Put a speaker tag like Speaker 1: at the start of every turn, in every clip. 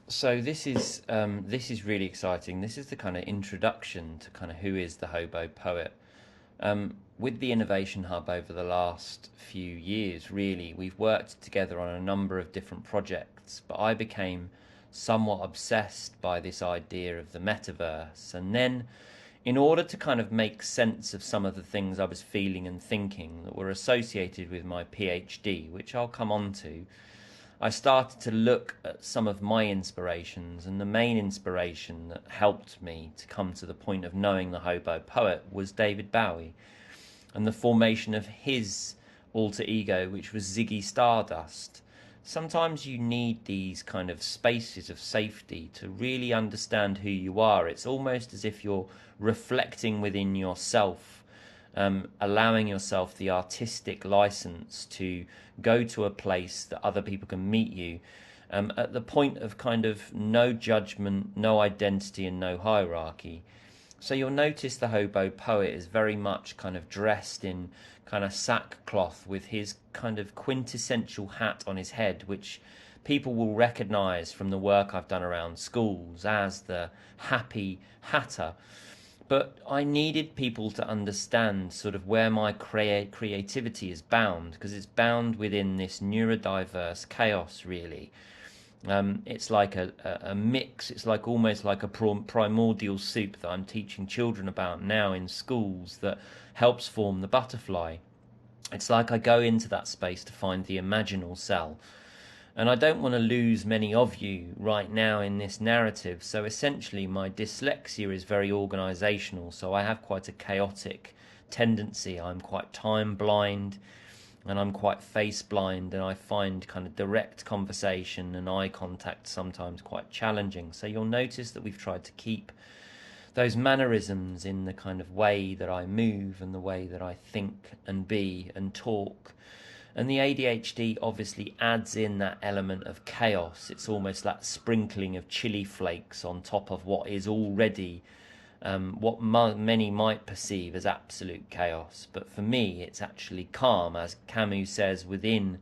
Speaker 1: So this is really exciting. This is the kind of introduction to kind of who is the hobo poet. With the Innovation Hub over the last few years, really, we've worked together on a number of different projects, but I became somewhat obsessed by this idea of the metaverse. And then, in order to kind of make sense of some of the things I was feeling and thinking that were associated with my PhD, which I'll come on to, I started to look at some of my inspirations, and the main inspiration that helped me to come to the point of knowing the hobo poet was David Bowie and the formation of his alter ego, which was Ziggy Stardust. Sometimes you need these kind of spaces of safety to really understand who you are. It's almost as if you're reflecting within yourself, allowing yourself the artistic license to go to a place that other people can meet you, at the point of kind of no judgment, no identity, and no hierarchy. So you'll notice the hobo poet is very much kind of dressed in kind of sackcloth with his kind of quintessential hat on his head, which people will recognize from the work I've done around schools as the happy hatter. But I needed people to understand sort of where my creativity is bound, because it's bound within this neurodiverse chaos, really. It's like a mix. It's like almost like a primordial soup that I'm teaching children about now in schools that helps form the butterfly. It's like I go into that space to find the imaginal cell. And I don't want to lose many of you right now in this narrative. So essentially, my dyslexia is very organizational. So I have quite a chaotic tendency. I'm quite time blind and I'm quite face blind, and I find kind of direct conversation and eye contact sometimes quite challenging. So you'll notice that we've tried to keep those mannerisms in the kind of way that I move and the way that I think and be and talk. And the ADHD obviously adds in that element of chaos. It's almost that sprinkling of chili flakes on top of what is already what many might perceive as absolute chaos. But for me, it's actually calm. As Camus says, within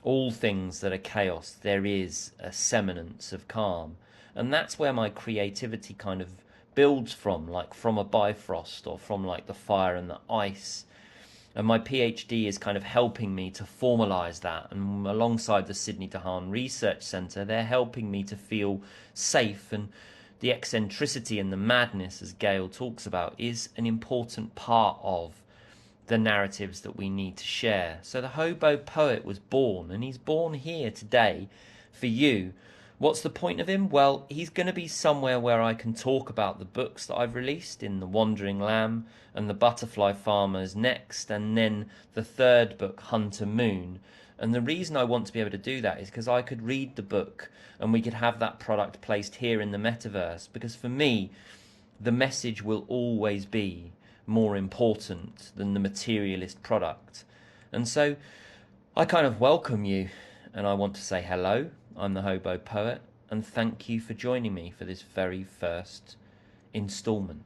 Speaker 1: all things that are chaos, there is a semblance of calm. And that's where my creativity kind of builds from, like from a Bifrost or from like the fire and the ice. And my PhD is kind of helping me to formalize that. And alongside the Sydney Dehaan Research Centre, they're helping me to feel safe. And the eccentricity and the madness, as Gail talks about, is an important part of the narratives that we need to share. So the hobo poet was born, and he's born here today for you. What's the point of him? Well, he's going to be somewhere where I can talk about the books that I've released in The Wandering Lamb and The Butterfly Farmers next, and then the third book, Hunter Moon. And the reason I want to be able to do that is because I could read the book and we could have that product placed here in the metaverse. Because for me, the message will always be more important than the materialist product. And so I kind of welcome you, and I want to say hello. I'm the Hobo Poet, and thank you for joining me for this very first installment.